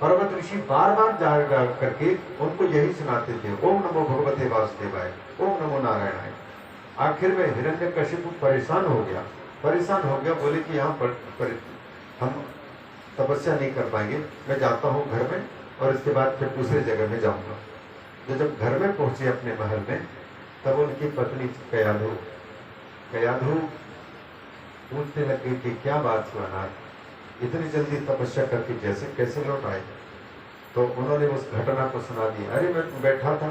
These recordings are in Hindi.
पर्वत ऋषि बार बार जा करके उनको यही सुनाते थे, ओम नमो भगवते वासुदेवाय, ओम नमो नारायणाय। आखिर में हिरण्यकशिपु परेशान हो गया, बोले कि यहाँ पर हम तपस्या नहीं कर पाएंगे, मैं जाता हूँ घर में और इसके बाद फिर दूसरे जगह में जाऊंगा। तो जब घर में पहुंचे अपने महल में, तब उनकी पत्नी कयाधु पूछने लगी कि क्या बात हुआ नाथ, इतनी जल्दी तपस्या करके कैसे लौट आए। तो उन्होंने उस घटना को सुना दिया। अरे मैं बैठा था,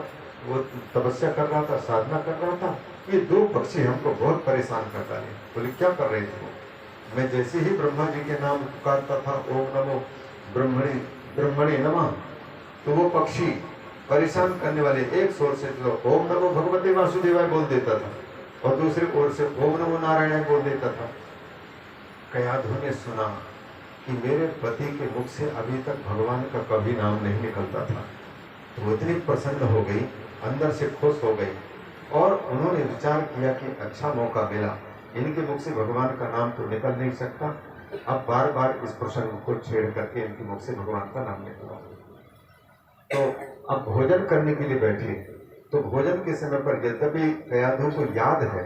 वो तपस्या कर रहा था, साधना कर रहा था, ये दो पक्षी हमको बहुत परेशान कर डाले। बोले क्या कर रहे थे वो? मैं जैसे ही ब्रह्मा जी के नाम पुकारता था, ओम नमो ब्रह्मणे नमः, तो वो पक्षी परेशान करने वाले एक स्वर से तो ओम नमो भगवते वासुदेवाय बोल देता था और दूसरे ओर से ओम नमो नारायण बोल देता था। कयाधु ने सुना कि मेरे पति के मुख से अभी तक भगवान का कभी नाम नहीं निकलता था, तो वो इतनी प्रसन्न हो गई, अंदर से खुश हो गई और उन्होंने विचार किया कि अच्छा मौका मिला, इनके मुख से भगवान का नाम तो निकल नहीं सकता, अब बार बार इस प्रसंग को छेड़ करके इनके मुख से भगवान का नाम निकला। तो अब भोजन करने के लिए बैठे, तो भोजन के समय पर यद्यपि कयाधु को याद है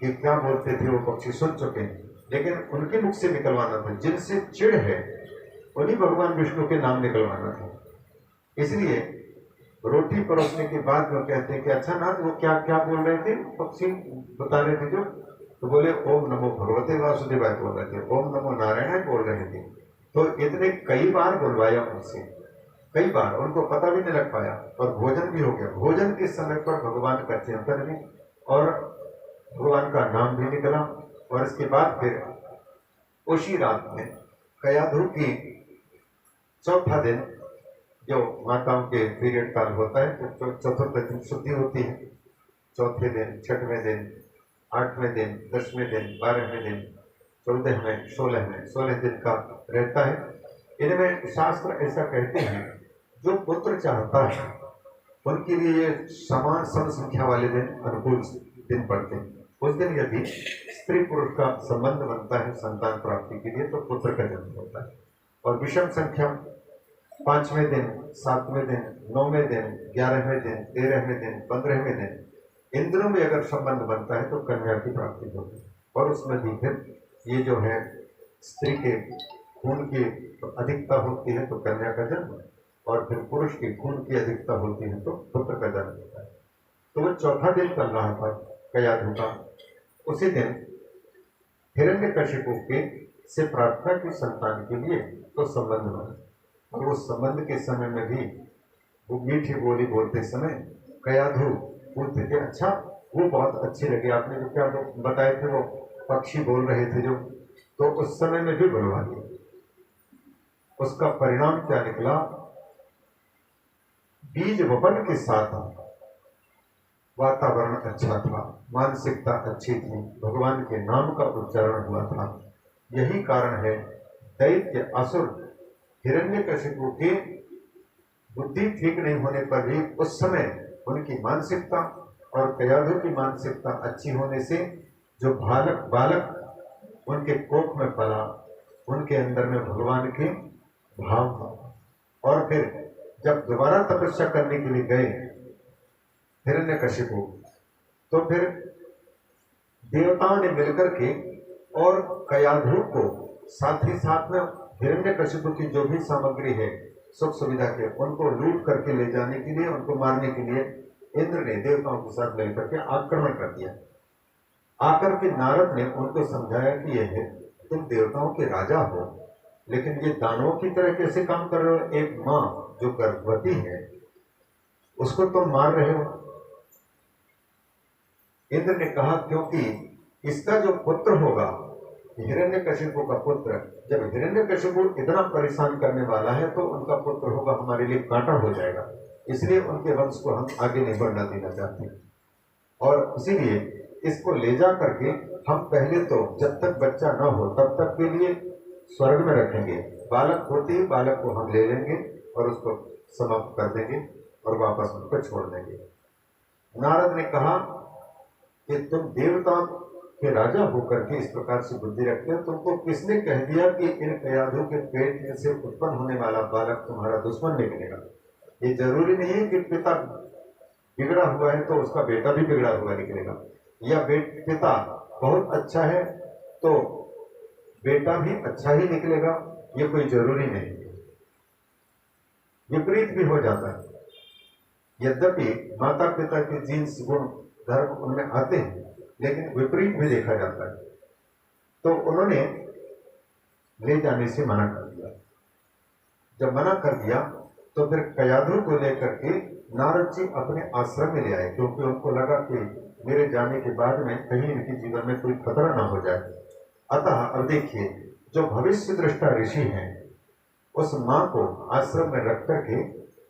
कि क्या बोलते थे वो पक्षी, सुन चुके हैं, लेकिन उनके मुख से निकलवाना था, जिनसे चिढ़ है उन्हीं भगवान विष्णु के नाम निकलवाना था। इसलिए रोटी परोसने के बाद वो कहते हैं कि अच्छा नाथ, वो क्या क्या बोल रहे थे, पक्षी बता रहे थे जो, तो बोले ओम नमो भगवते वासुदेवाय बोल रहे थे, ओम नमो नारायण बोल रहे थे। तो इतने कई बार बुलवाया उनसे, कई बार, उनको पता भी नहीं लग पाया और भोजन भी हो गया। भोजन के समय पर भगवान का चिंतन भी और भगवान का नाम भी निकला। और इसके बाद फिर उसी रात में कयाधु की चौथा दिन, जो माताओं के पीरियड काल होता है, तो चतुर्थ दिन शुद्धि होती है, चौथे दिन, छठवें दिन, आठवें दिन, 10वें दिन, 12वें दिन, 14वें, 16वें दिन का रहता है। इनमें शास्त्र ऐसा कहते हैं, जो पुत्र चाहता है उनके लिए ये समान सम संख्या वाले दिन अनुकूल दिन पड़ते हैं। उस दिन यदि स्त्री पुरुष का संबंध बनता है संतान प्राप्ति के लिए, तो पुत्र का जन्म होता है। और विषम संख्या 5वें दिन, 7वें दिन, 9वें दिन, 11वें दिन, 13वें दिन, 15वें दिन, इन दिनों में अगर संबंध बनता है तो कन्या की प्राप्ति होती है। और उसमें भी फिर ये जो है स्त्री के खून की अधिकता होती है तो कन्या का जन्म, और फिर पुरुष की खून की अधिकता होती है तो पुत्र का जन्म होता है। तो वो चौथा दिन चल रहा था कयाधु का। उसी दिन हिरण्यकशिपु के से प्रार्थना की संतान के लिए तो संबंध बना, और उस संबंध के समय में भी वो मीठी बोली बोलते समय कयाधु पूछते थे, अच्छा वो बहुत अच्छे लगे आपने जो क्या बताए थे, वो पक्षी बोल रहे थे जो, तो उस समय में भी बुलवा दिया। उसका परिणाम क्या निकला, बीज वपन के साथ वातावरण अच्छा था, मानसिकता अच्छी थी, भगवान के नाम का उच्चारण हुआ था। यही कारण है दैत्य असुर हिरण्यकशिपु की बुद्धि ठीक नहीं होने पर भी उस समय उनकी मानसिकता और कयाधु की मानसिकता अच्छी होने से जो बालक उनके कोख में पला, उनके अंदर में भगवान के भाव था। और फिर जब दोबारा तपस्या करने के लिए गए हिरण्यकशिपु, तो फिर देवताओं ने मिलकर के और कयाधु को साथ ही साथ में हिरण्यकशिपु की जो भी सामग्री है सुख सुविधा के, उनको लूट करके ले जाने के लिए, उनको मारने के लिए इंद्र ने देवताओं के साथ मिलकर के आक्रमण कर दिया। आकर के नारद ने उनको समझाया कि यह है, तुम देवताओं के राजा हो, लेकिन ये दानवों की तरह कैसे काम कर रहे हो? एक माँ जो गर्भवती है उसको तुम मार रहे हो। इंद्र ने कहा, क्योंकि इसका जो पुत्र होगा हिरण्यकशिपु का पुत्र, जब हिरण्यकशिपु इतना परेशान करने वाला है तो उनका पुत्र होगा हमारे लिए कांटा हो जाएगा, इसलिए उनके वंश को हम आगे नहीं बढ़ना देना चाहते। और इसीलिए इसको ले जा करके हम पहले तो जब तक बच्चा न हो तब तक के लिए स्वर्ग में रखेंगे, बालक होते ही बालक को हम ले लेंगे और उसको समाप्त कर देंगे और वापस उनको छोड़ देंगे। नारद ने कहा कि तुम देवता के राजा होकर के इस प्रकार से बुद्धि रखते हैं, तुमको किसने कह दिया कि इन कयाधों के पेट में से उत्पन्न होने वाला बालक तुम्हारा दुश्मन निकलेगा? ये जरूरी नहीं है कि पिता बिगड़ा हुआ है तो उसका बेटा भी बिगड़ा हुआ निकलेगा, या पिता बहुत अच्छा है तो बेटा भी अच्छा ही निकलेगा, ये कोई जरूरी नहीं है। विपरीत भी हो जाता है। यद्यपि माता पिता के जीन्स गुण धर्म उनमें आते हैं, लेकिन विपरीत भी देखा जाता है। तो उन्होंने ले जाने से मना कर दिया। जब मना कर दिया तो फिर कयाधु को लेकर के नारद जी अपने आश्रम में ले आए, क्योंकि उनको लगा कि मेरे जाने के बाद में कहीं इनके जीवन में कोई खतरा ना हो जाए। अतः अब देखिए, जो भविष्य दृष्टा ऋषि हैं उस माँ को आश्रम में रख करके,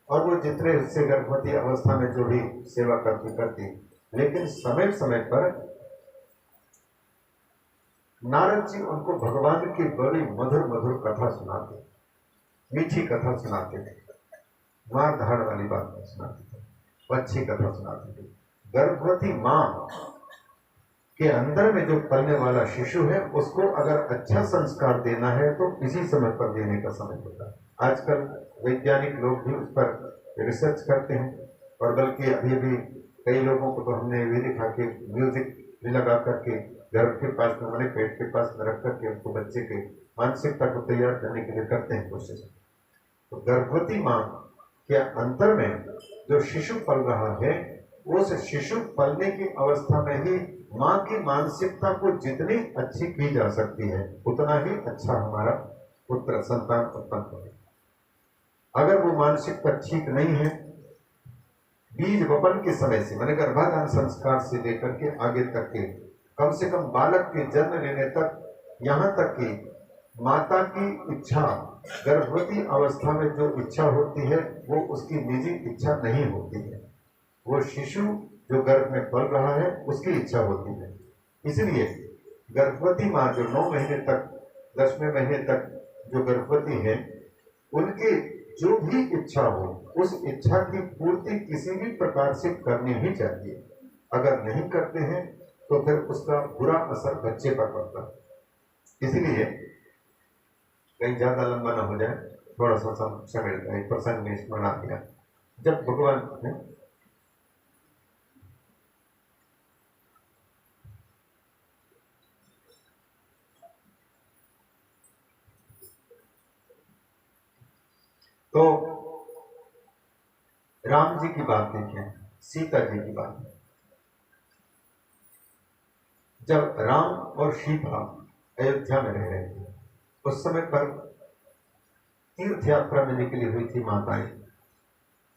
और वो जितने से गर्भवती अवस्था में जो भी सेवा करती, लेकिन समय समय पर नारद जी उनको भगवान की बड़ी मधुर मधुर कथा सुनाते, मीठी कथा सुनाते थे, मार धाड़ वाली बात नहीं सुनाते थे, अच्छी कथा सुनाते थे। गर्भवती माँ के अंदर में जो पलने वाला शिशु है उसको अगर अच्छा संस्कार देना है तो इसी समय पर देने का समय होता है। आजकल वैज्ञानिक लोग भी उस पर रिसर्च करते हैं, और बल्कि अभी भी कई लोगों को तो हमने भी देखा कि म्यूजिक भी लगा करके गर्भ के पास में, मैंने पेट के पास में रख करके उनको बच्चे के मानसिकता को तैयार करने के लिए करते हैं कोशिश। तो गर्भवती माँ के अंतर में जो शिशु पल रहा है, उस शिशु पलने की अवस्था में ही माँ की मानसिकता को जितनी अच्छी की जा सकती है उतना ही अच्छा हमारा पुत्र संतान उत्पन्न होगा। अगर वो मानसिकता ठीक नहीं है, बीज वपन के समय से, मैंने गर्भाधान संस्कार से लेकर के आगे तक के, कम से कम बालक के जन्म लेने तक, यहाँ तक कि माता की इच्छा, गर्भवती अवस्था में जो इच्छा होती है वो उसकी निजी इच्छा नहीं होती है, वो शिशु जो गर्भ में पल रहा है उसकी इच्छा होती है। इसलिए गर्भवती माँ जो 9 महीने तक, 10वें महीने तक जो गर्भवती है, उनकी जो भी इच्छा हो उस इच्छा की पूर्ति किसी भी प्रकार से करनी ही चाहिए। अगर नहीं करते हैं तो फिर उसका बुरा असर बच्चे पर पड़ता है। इसलिए कहीं ज्यादा लंबा ना हो जाए, थोड़ा सा समय मिलता है। प्रसंग में स्मरण आ गया, जब भगवान ने तो राम जी की बात देखें, सीता जी की बात। जब राम और सीता अयोध्या में रह रहे थे उस समय पर तीर्थ यात्रा में निकली हुई थी माताएं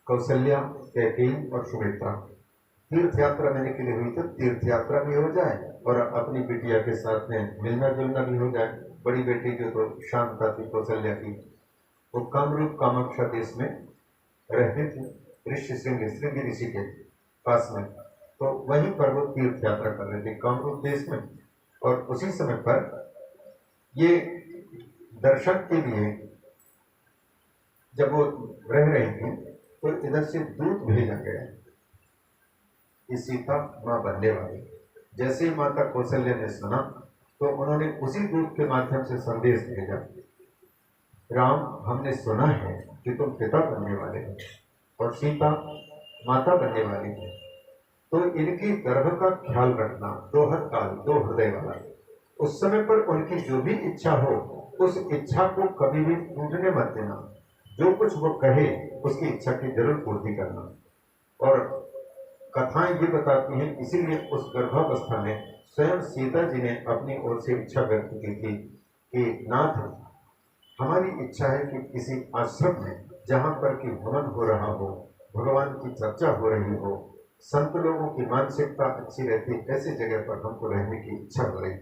कौशल्या, कैकेयी और सुमित्रा। तीर्थ यात्रा में निकली हुई तो तीर्थ यात्रा भी हो जाए और अपनी बिटिया के साथ में मिलना जुलना भी हो जाए। बड़ी बेटी जो तो शांता थी कौशल्या की, वो कामरूप कामाक्षा देश में रहते थे, श्रृंगी ऋषि के पास में। तो वहीं पर वो तीर्थ यात्रा कर रहे थे कामरूप देश में। और उसी समय पर ये दर्शन के लिए जब वो रह रही थी तो इधर से दूत भेजा गया कि सीता माँ बनने वाली। जैसे ही माता कौशल्या ने सुना तो उन्होंने उसी दूत के माध्यम से संदेश भेजा, राम, हमने सुना है कि तुम पिता बनने वाले हो और सीता माता बनने वाली है, तो इनकी गर्भ का ख्याल रखना, दोहर काल, दो हृदय वाला। उस समय पर उनकी जो भी इच्छा हो उस इच्छा को कभी भी टूटने मत देना। जो कुछ वो कहे उसकी इच्छा की जरूर पूर्ति करना। और कथाएं ये बताती हैं, इसीलिए उस गर्भावस्था में स्वयं सीता जी ने अपनी ओर से इच्छा व्यक्त की थी कि नाथ, हमारी इच्छा है कि किसी आश्रम में जहाँ पर कि भवन हो रहा हो, भगवान की चर्चा हो रही हो, संत लोगों की मानसिकता अच्छी रहती, ऐसी जगह पर हमको रहने की इच्छा हो रही।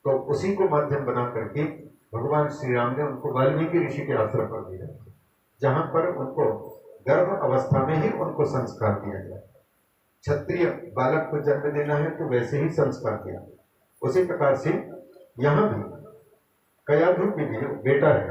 तो उसी को माध्यम बना करके भगवान श्री राम ने उनको वाल्मीकि ऋषि के आश्रम पर दिया, जहाँ पर उनको गर्भ अवस्था में ही उनको संस्कार दिया गया। क्षत्रिय बालक को जन्म देना है तो वैसे ही संस्कार दिया। उसी प्रकार से यहाँ भी कयाधु की भी बेटा है